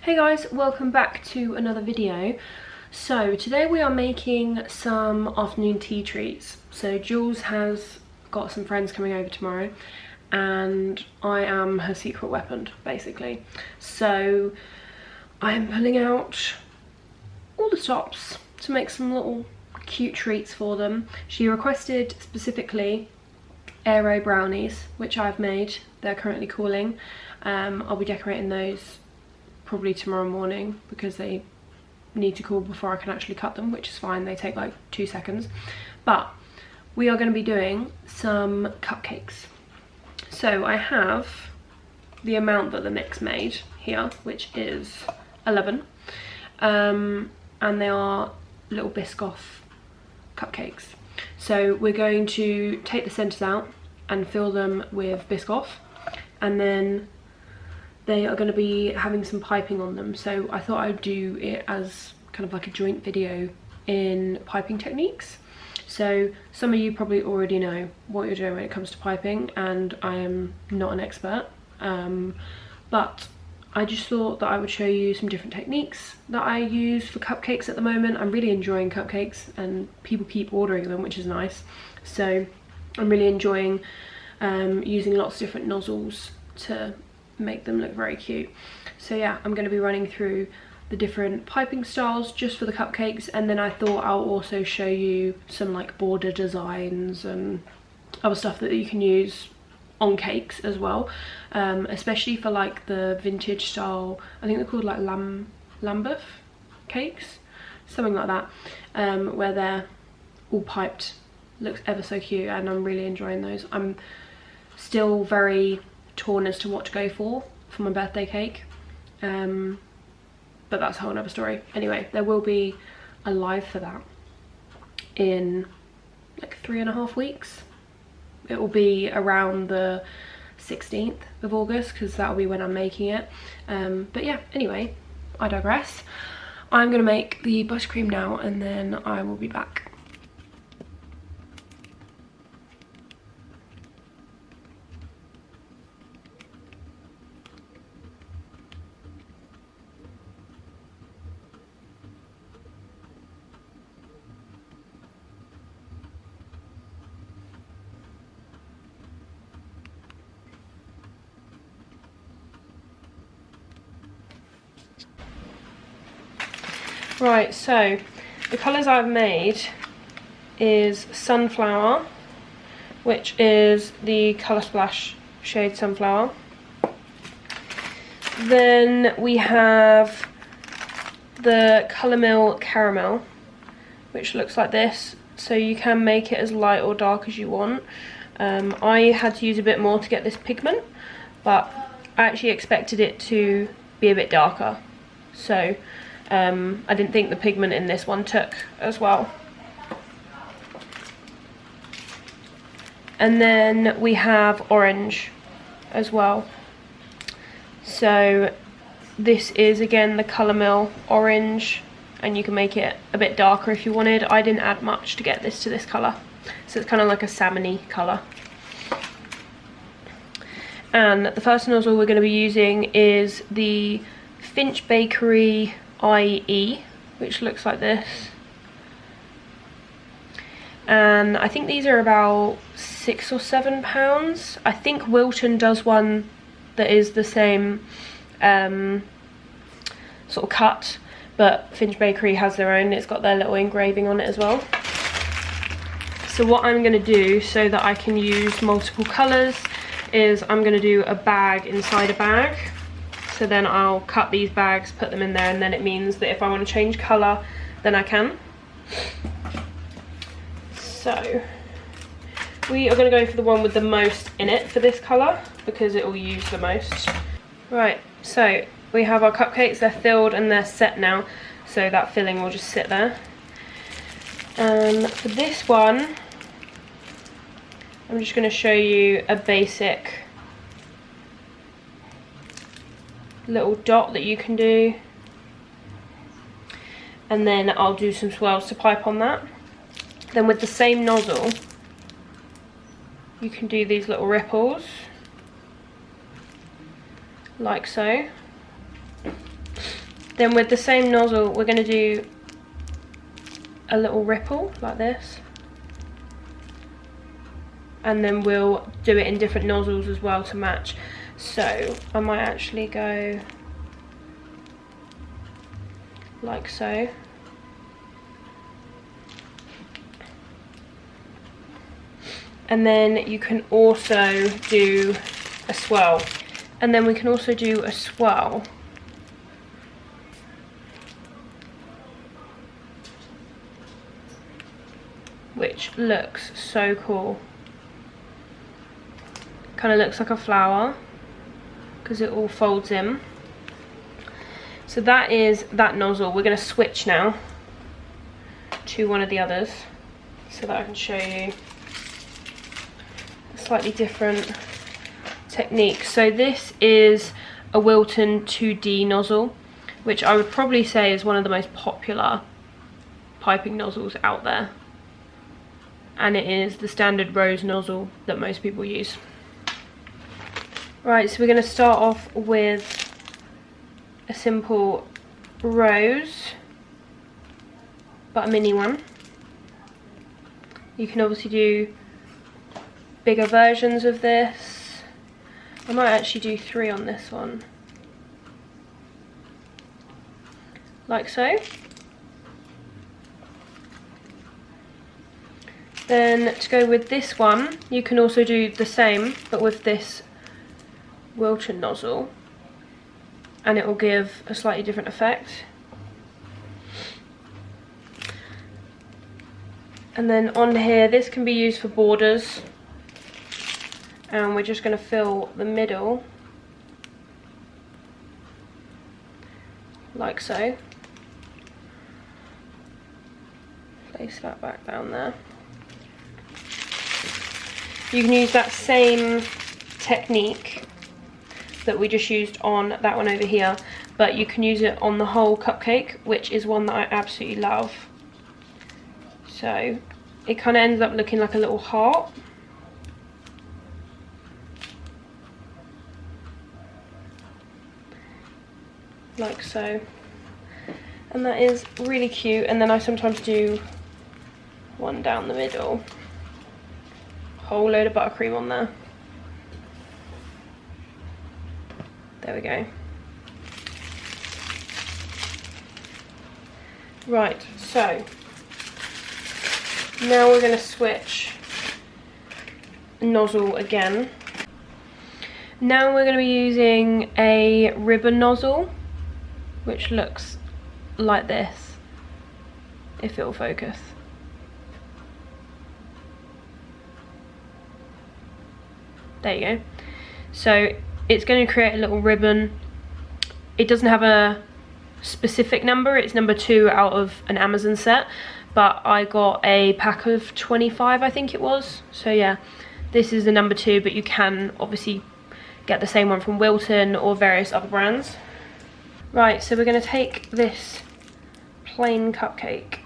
Hey guys, welcome back to another video. So today we are making some afternoon tea treats. So Jules has got some friends coming over tomorrow and I am her secret weapon basically. So I am pulling out all the stops to make some little cute treats for them. She requested specifically Aero brownies, which I've made. They're currently cooling. I'll be decorating those probably tomorrow morning because they need to cool before I can actually cut them, which is fine. They take like 2 seconds. But we are going to be doing some cupcakes. So I have the amount that the mix made here, which is 11, and they are little Biscoff cupcakes. So we're going to take the centers out and fill them with Biscoff, and then they are going to be having some piping on them. So I thought I'd do it as kind of like a joint video in piping techniques. So some of you probably already know what you're doing when it comes to piping, and I am not an expert, but I just thought that I would show you some different techniques that I use for cupcakes at the moment. I'm really enjoying cupcakes and people keep ordering them, which is nice. So I'm really enjoying using lots of different nozzles to make them look very cute. So yeah, I'm going to be running through the different piping styles just for the cupcakes, and then I thought I'll also show you some like border designs and other stuff that you can use on cakes as well, especially for like the vintage style. I think they're called like Lambeth cakes, something like that, where they're all piped. Looks ever so cute and I'm really enjoying those. I'm still very torn as to what to go for my birthday cake, but that's a whole nother story. Anyway, there will be a live for that in like 3.5 weeks. It will be around the 16th of August because that'll be when I'm making it, but yeah, anyway, I digress. I'm gonna make the buttercream now and then I will be back. Right, so the colours I've made is Sunflower, which is the Colour Splash shade Sunflower. Then we have the Colour Mill Caramel, which looks like this. So you can make it as light or dark as you want. I had to use a bit more to get this pigment, but I actually expected it to be a bit darker. So I didn't think the pigment in this one took as well. And then we have orange as well. So this is again the Colour Mill orange, and you can make it a bit darker if you wanted. I didn't add much to get this to this colour, so it's kind of like a salmon-y colour. And the first nozzle we're going to be using is the Finch Bakery IE, which looks like this, and I think these are about £6 or £7. I think Wilton does one that is the same sort of cut, but Finch Bakery has their own. It's got their little engraving on it as well. So what I'm going to do so that I can use multiple colours is I'm going to do a bag inside a bag. So then I'll cut these bags, put them in there, and then it means that if I want to change colour, then I can. So we are going to go for the one with the most in it for this colour because it will use the most. Right, so we have our cupcakes. They're filled and they're set now, so that filling will just sit there. For this one, I'm just going to show you a basic little dot that you can do, and then I'll do some swirls to pipe on that. Then with the same nozzle you can do these little ripples like so, Then with the same nozzle, we're going to do a little ripple like this. And then we'll do it in different nozzles as well to match. So I might actually go like so. And then you can also do a swirl. And then we can also do a swirl which looks so cool. Kind of looks like a flower because it all folds in. So that is that nozzle. We're going to switch now to one of the others so that I can show you a slightly different technique. So this is a Wilton 2D nozzle, which I would probably say is one of the most popular piping nozzles out there. And it is the standard rose nozzle that most people use. Right, so we're going to start off with a simple rose, but a mini one. You can obviously do bigger versions of this. I might actually do 3 on this one, like so. Then to go with this one, you can also do the same, but with this Wilton nozzle, and it will give a slightly different effect. And then on here, this can be used for borders, and we're just going to fill the middle like so. Place that back down there. You can use that same technique that we just used on that one over here, but you can use it on the whole cupcake, which is one that I absolutely love. So it kind of ends up looking like a little heart. Like so. And that is really cute. And then I sometimes do one down the middle. Whole load of buttercream on there. There we go. Right, so now we're going to switch nozzle again. Now we're going to be using a ribbon nozzle, which looks like this, if it will focus. There you go. So it's going to create a little ribbon. It doesn't have a specific number, it's number 2 out of an Amazon set, but I got a pack of 25, I think it was. So yeah, this is the number 2, but you can obviously get the same one from Wilton or various other brands. Right, so we're going to take this plain cupcake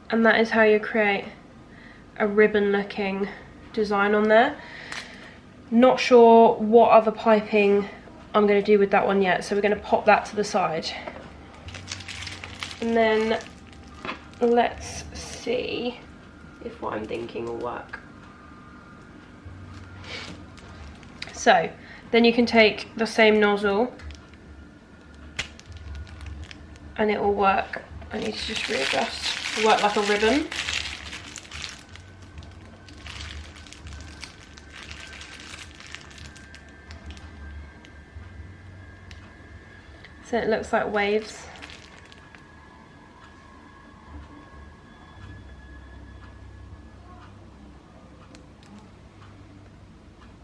and that is how you create a ribbon looking design on there. Not sure what other piping I'm going to do with that one yet, so we're going to pop that to the side. And then let's see if what I'm thinking will work. So then you can take the same nozzle and it will work. I need to just readjust. It'll work like a ribbon. So it looks like waves.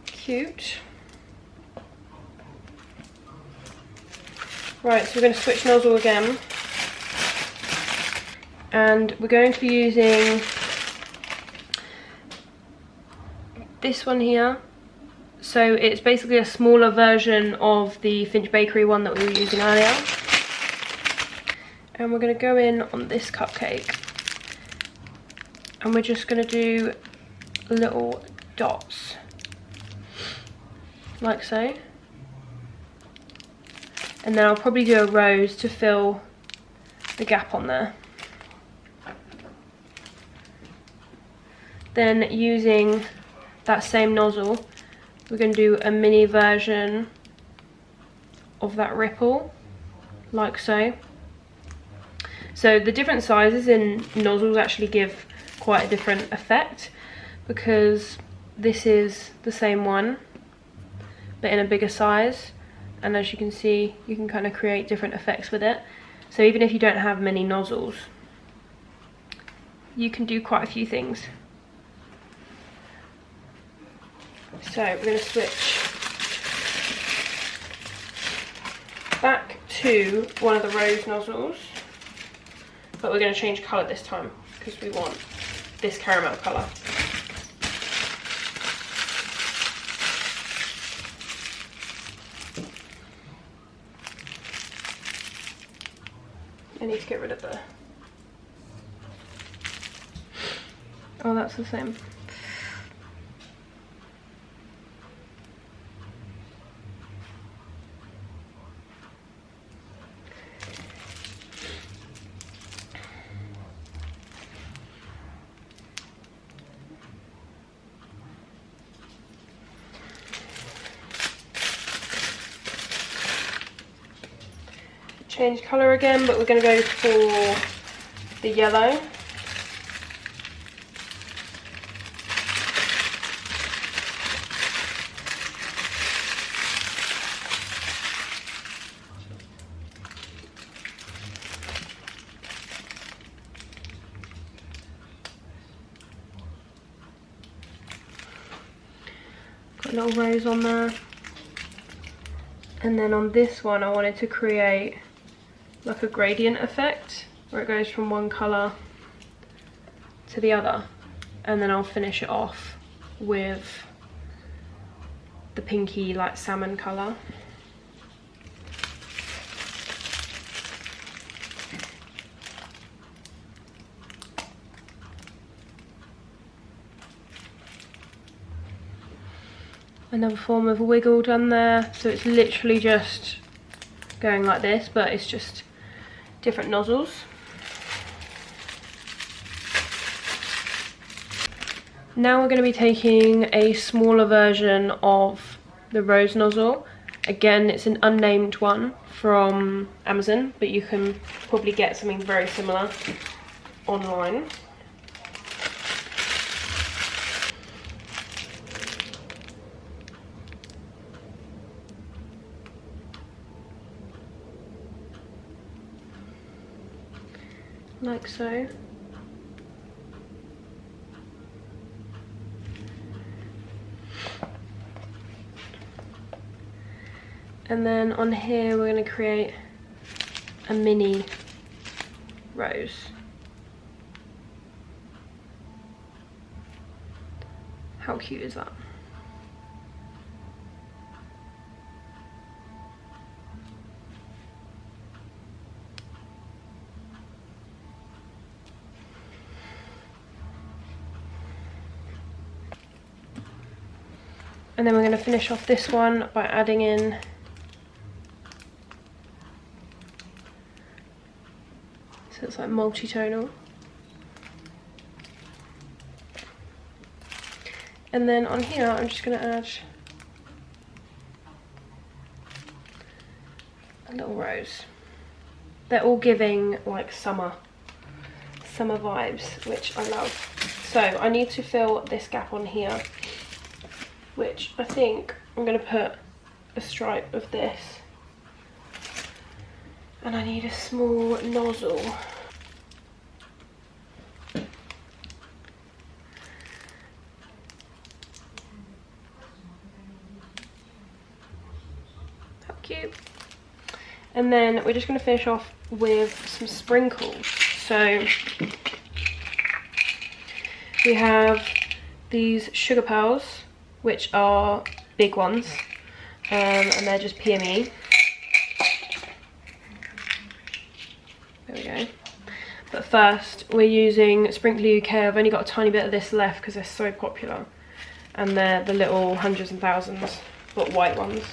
Cute. Right, so we're going to switch nozzle again. And we're going to be using this one here. So it's basically a smaller version of the Finch Bakery one that we were using earlier. And we're going to go in on this cupcake. And we're just going to do little dots, like so. And then I'll probably do a rose to fill the gap on there. Then using that same nozzle, we're going to do a mini version of that ripple, like so. So the different sizes in nozzles actually give quite a different effect, because this is the same one but in a bigger size, and as you can see, you can kind of create different effects with it. So even if you don't have many nozzles, you can do quite a few things. So we're going to switch back to one of the rose nozzles, but we're going to change colour this time because we want this caramel colour. I need to get rid of the... Oh, that's the same. Change colour again, but we're going to go for the yellow. Got a little rose on there. And then on this one I wanted to create like a gradient effect where it goes from one colour to the other, and then I'll finish it off with the pinky like salmon colour. Another form of wiggle done there, so it's literally just going like this, but it's just different nozzles. Now we're going to be taking a smaller version of the rose nozzle. Again, it's an unnamed one from Amazon, but you can probably get something very similar online. Like so. And then on here we're going to create a mini rose. How cute is that? And then we're going to finish off this one by adding in so it's like multi-tonal. And then on here I'm just going to add a little rose. They're all giving like summer vibes, which I love. So I need to fill this gap on here, which I think I'm going to put a stripe of this, and I need a small nozzle. How cute. And then we're just going to finish off with some sprinkles. So we have these sugar pearls, which are big ones, and they're just PME. There we go. But first we're using Sprinkly UK. I've only got a tiny bit of this left because they're so popular, and they're the little hundreds and thousands, but white ones.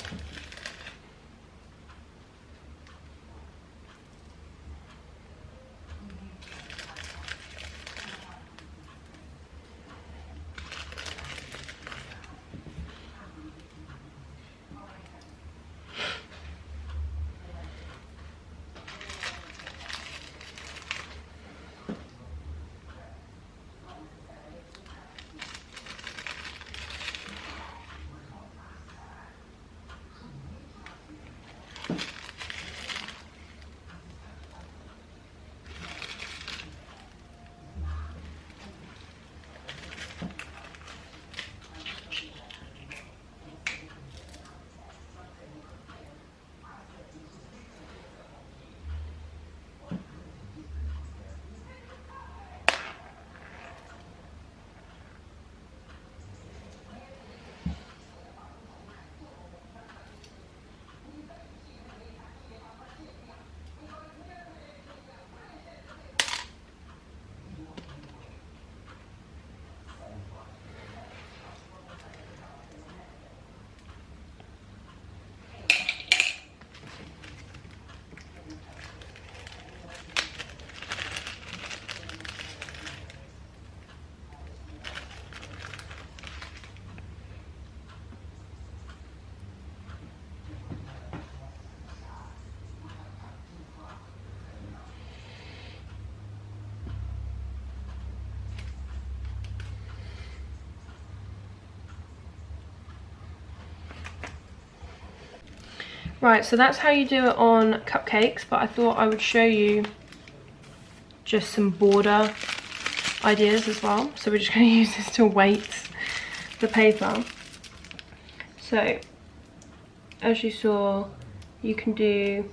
Right, so that's how you do it on cupcakes, but I thought I would show you just some border ideas as well. So we're just going to use this to weight the paper. So as you saw, you can do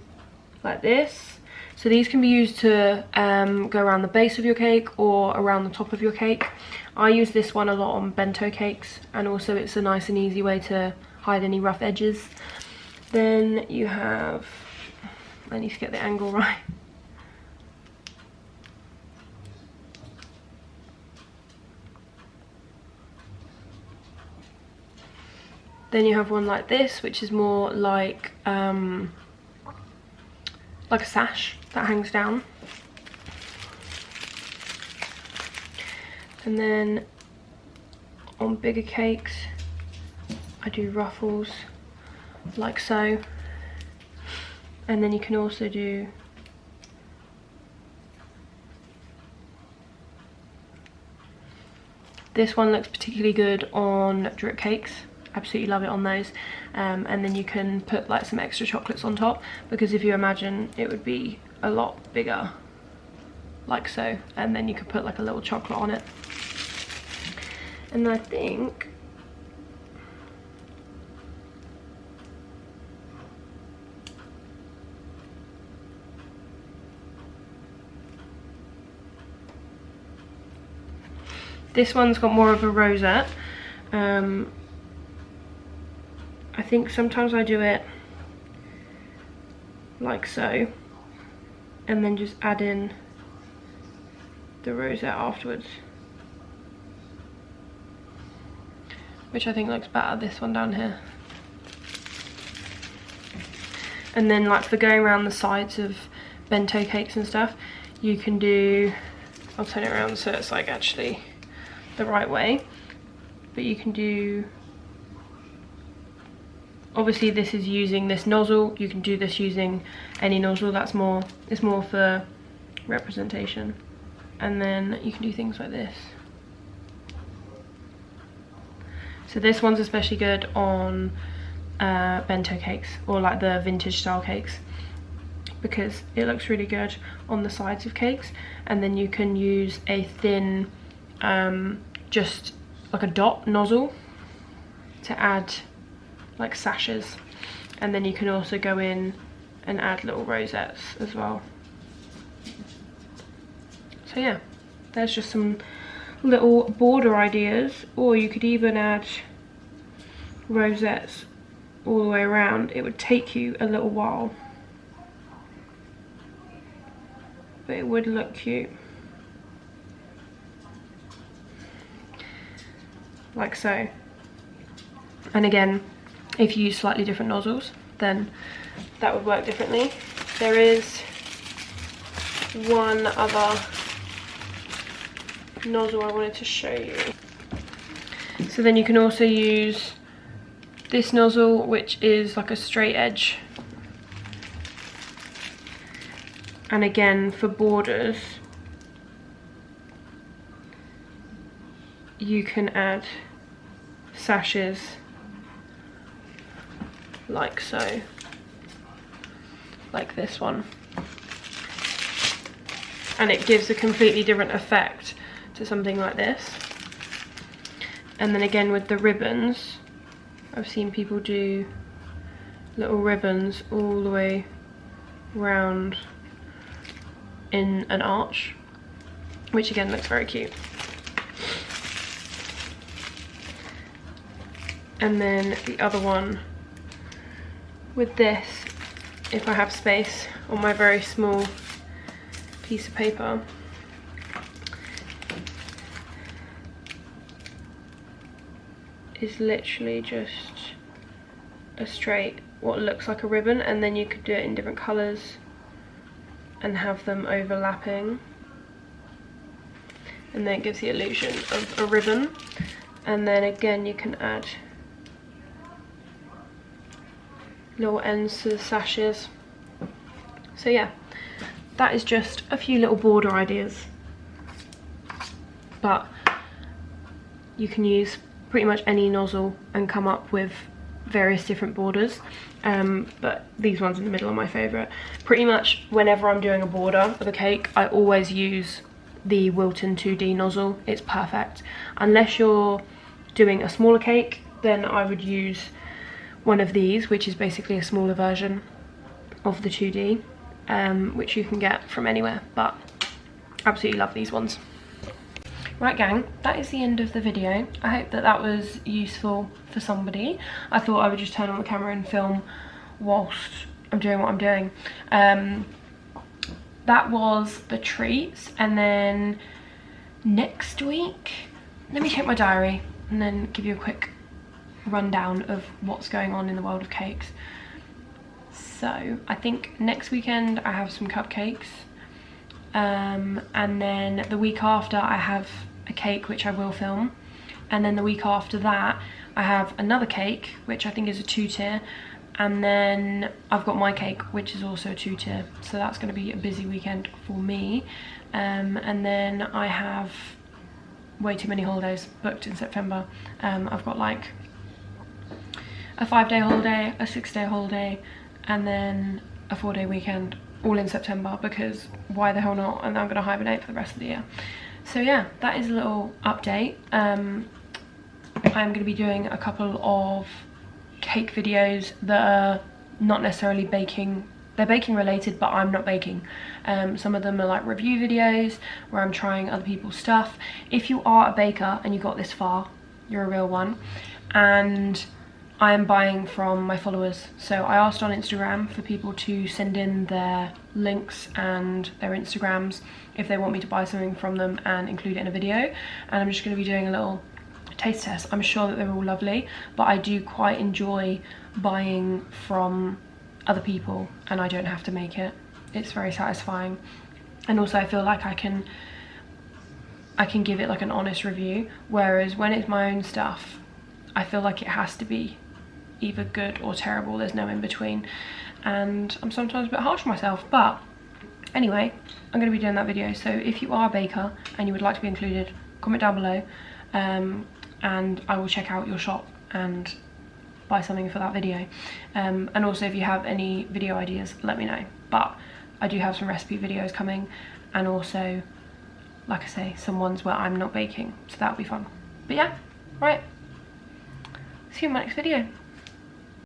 like this. So these can be used to go around the base of your cake or around the top of your cake. I use this one a lot on bento cakes, and also it's a nice and easy way to hide any rough edges. Then you have, I need to get the angle right. Then you have one like this, which is more like a sash that hangs down. And then on bigger cakes, I do ruffles like so. And then you can also do this one. Looks particularly good on drip cakes. Absolutely love it on those. And then you can put like some extra chocolates on top, because if you imagine, it would be a lot bigger like so, and then you could put like a little chocolate on it. And I think this one's got more of a rosette. I think sometimes I do it like so, and then just add in the rosette afterwards, which I think looks better, this one down here. And then like for going around the sides of bento cakes and stuff, you can do, I'll turn it around so it's like actually the right way, but you can do, obviously this is using this nozzle, you can do this using any nozzle, that's more, it's more for representation. And then you can do things like this. So this one's especially good on bento cakes, or like the vintage style cakes, because it looks really good on the sides of cakes. And then you can use a thin just like a dot nozzle to add like sashes, and then you can also go in and add little rosettes as well. So yeah, there's just some little border ideas, or you could even add rosettes all the way around. It would take you a little while, but it would look cute. Like so. And again, if you use slightly different nozzles, then that would work differently. There is one other nozzle I wanted to show you. So then you can also use this nozzle, which is like a straight edge. And again, for borders, you can add sashes like so, like this one. And it gives a completely different effect to something like this. And then again with the ribbons, I've seen people do little ribbons all the way round in an arch, which again looks very cute. And then the other one with this, if I have space on my very small piece of paper, is literally just a straight, what looks like a ribbon, and then you could do it in different colours and have them overlapping, and then it gives the illusion of a ribbon. And then again you can add little ends to the sashes. So yeah, that is just a few little border ideas, but you can use pretty much any nozzle and come up with various different borders, but these ones in the middle are my favourite. Pretty much whenever I'm doing a border of a cake, I always use the Wilton 2D nozzle. It's perfect. Unless you're doing a smaller cake, then I would use one of these, which is basically a smaller version of the 2D, which you can get from anywhere, but absolutely love these ones. Right gang, that is the end of the video. I hope that that was useful for somebody. I thought I would just turn on the camera and film whilst I'm doing what I'm doing. That was the treats, and then next week, let me check my diary and then give you a quick rundown of what's going on in the world of cakes. So I think next weekend I have some cupcakes, and then the week after I have a cake which I will film, and then the week after that I have another cake which I think is a 2-tier, and then I've got my cake which is also a 2-tier, so that's going to be a busy weekend for me. And then I have way too many holidays booked in September. I've got like a 5-day holiday, a 6-day holiday, and then a 4-day weekend all in September, because why the hell not, and I'm going to hibernate for the rest of the year. So yeah, that is a little update. I'm going to be doing a couple of cake videos that are not necessarily baking, they're baking related, but I'm not baking. Some of them are like review videos where I'm trying other people's stuff. If you are a baker and you got this far, you're a real one. And I am buying from my followers, so I asked on Instagram for people to send in their links and their Instagrams if they want me to buy something from them and include it in a video, and I'm just going to be doing a little taste test. I'm sure that they're all lovely, but I do quite enjoy buying from other people and I don't have to make it. It's very satisfying, and also I feel like I can give it like an honest review, whereas when it's my own stuff I feel like it has to be either good or terrible. There's no in between, and I'm sometimes a bit harsh on myself. But anyway, I'm going to be doing that video, so if you are a baker and you would like to be included, comment down below, and I will check out your shop and buy something for that video. And also if you have any video ideas, let me know. But I do have some recipe videos coming, and also, like I say, some ones where I'm not baking, so that'll be fun. But yeah, right, see you in my next video.